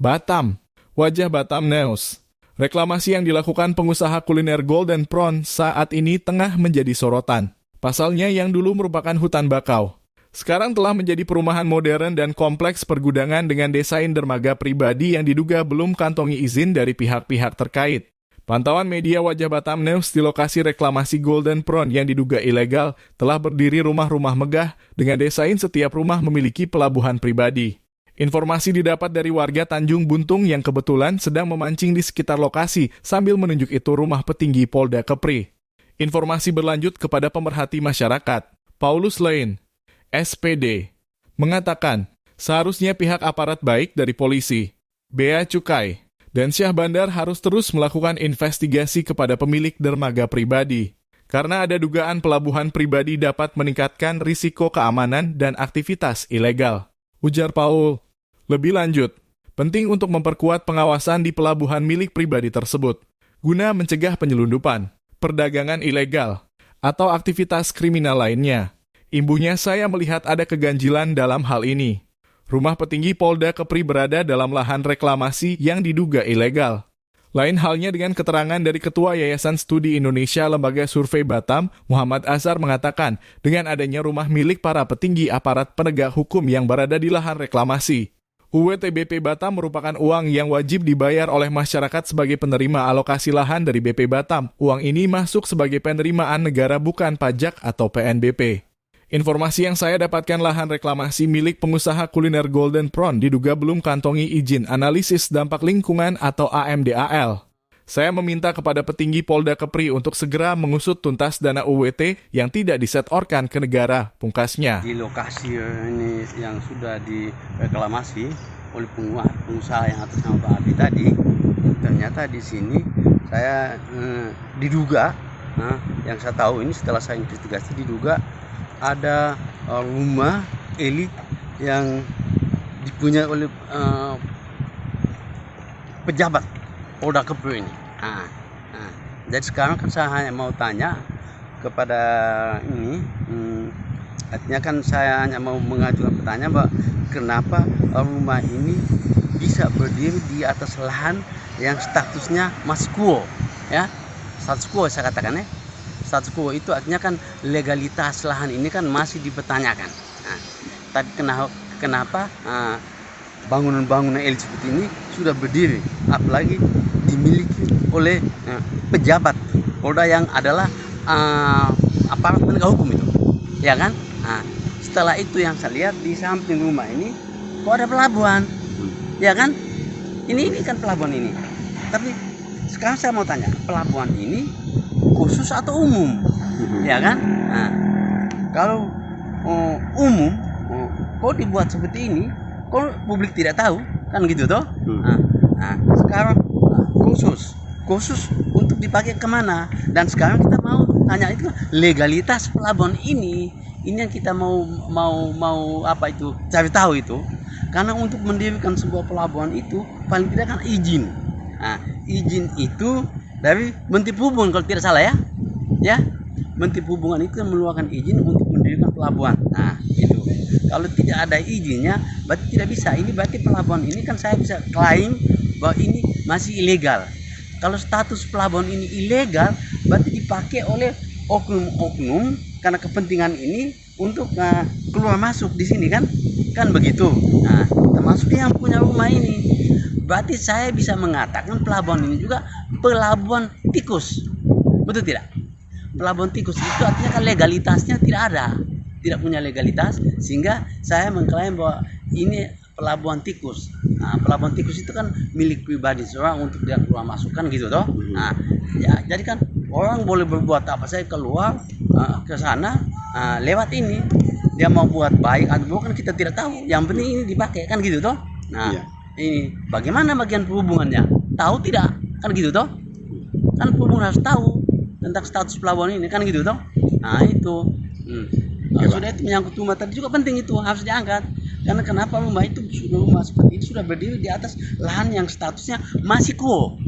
Batam, wajah Batam News. Reklamasi yang dilakukan pengusaha kuliner Golden Prawn saat ini tengah menjadi sorotan. Pasalnya yang dulu merupakan hutan bakau, sekarang telah menjadi perumahan modern dan kompleks pergudangan dengan desain dermaga pribadi yang diduga belum kantongi izin dari pihak-pihak terkait. Pantauan media wajah Batam News di lokasi reklamasi Golden Prawn yang diduga ilegal telah berdiri rumah-rumah megah dengan desain setiap rumah memiliki pelabuhan pribadi. Informasi didapat dari warga Tanjung Buntung yang kebetulan sedang memancing di sekitar lokasi sambil menunjuk itu rumah petinggi Polda Kepri. Informasi berlanjut kepada pemerhati masyarakat. Paulus Lane, SPD, mengatakan seharusnya pihak aparat baik dari polisi, Bea Cukai, dan Syah Bandar harus terus melakukan investigasi kepada pemilik dermaga pribadi. Karena ada dugaan pelabuhan pribadi dapat meningkatkan risiko keamanan dan aktivitas ilegal. Ujar Paul. Lebih lanjut, penting untuk memperkuat pengawasan di pelabuhan milik pribadi tersebut, guna mencegah penyelundupan, perdagangan ilegal, atau aktivitas kriminal lainnya. Imbuhnya saya melihat ada keganjilan dalam hal ini. Rumah petinggi Polda Kepri berada dalam lahan reklamasi yang diduga ilegal. Lain halnya dengan keterangan dari Ketua Yayasan Studi Indonesia Lembaga Survei Batam, Muhammad Azhar mengatakan dengan adanya rumah milik para petinggi aparat penegak hukum yang berada di lahan reklamasi. UWT-BP Batam merupakan uang yang wajib dibayar oleh masyarakat sebagai penerima alokasi lahan dari BP Batam. Uang ini masuk sebagai penerimaan negara bukan pajak atau PNBP. Informasi yang saya dapatkan lahan reklamasi milik pengusaha kuliner Golden Prawn diduga belum kantongi izin analisis dampak lingkungan atau AMDAL. Saya meminta kepada petinggi Polda Kepri untuk segera mengusut tuntas dana UWT yang tidak disetorkan ke negara, pungkasnya. Di lokasi ini yang sudah direklamasi oleh pengusaha yang atas nama Pak Abi tadi, ternyata di sini saya diduga, yang saya tahu ini setelah saya investigasi diduga ada rumah elit yang dipunyai oleh pejabat Polda Kepri ini. Jadi sekarang kan saya hanya mau tanya kepada ini, artinya kan saya hanya mau mengajukan pertanyaan bahwa kenapa rumah ini bisa berdiri di atas lahan yang statusnya masih quo, ya, status quo saya katakan ya. Status quo itu artinya kan legalitas lahan ini kan masih dipertanyakan. Tapi kenapa bangunan-bangunan elit seperti ini sudah berdiri, apalagi dimiliki oleh pejabat Polda yang adalah aparat penegak hukum itu, ya kan? Setelah itu yang saya lihat di samping rumah ini kok ada pelabuhan, ya kan? Ini kan pelabuhan ini. Tapi sekarang saya mau tanya, pelabuhan ini khusus atau umum, ya kan? Kalau umum, kok dibuat seperti ini, kok publik tidak tahu, kan gitu toh? Sekarang khusus untuk dipakai kemana? Dan sekarang kita mau tanya itu legalitas pelabuhan ini yang kita mau apa itu cari tahu itu. Karena untuk mendirikan sebuah pelabuhan itu paling tidak kan izin. Izin itu dari Menteri Perhubungan kalau tidak salah ya. Menteri Perhubungan itu mengeluarkan izin untuk mendirikan pelabuhan. Itu. Kalau tidak ada izinnya, berarti tidak bisa. Ini berarti pelabuhan ini kan saya bisa klaim bahwa ini masih ilegal. Kalau status pelabuhan ini ilegal, berarti dipakai oleh oknum-oknum karena kepentingan ini untuk keluar masuk di sini kan begitu. Termasuk yang punya rumah ini. Berarti saya bisa mengatakan pelabuhan ini juga pelabuhan tikus, betul tidak? Pelabuhan tikus itu artinya kan legalitasnya tidak ada, tidak punya legalitas, sehingga saya mengklaim bahwa ini pelabuhan tikus. Pelabuhan tikus itu kan milik pribadi seorang untuk dia keluar masuk kan gitu toh. Ya, jadi kan orang boleh berbuat apa saja keluar ke sana lewat ini. Dia mau buat baik atau bukan kita tidak tahu. Yang penting ini dipakai kan gitu toh. Ini bagaimana bagian perhubungannya? Tahu tidak? Kan gitu toh? Kan perhubungan harus tahu tentang status pelabuhan ini kan gitu toh? Itu. Sudah itu menyangkut rumah tadi juga penting itu harus diangkat. Karena kenapa rumah itu rumah seperti ini sudah berdiri di atas lahan yang statusnya masih quo.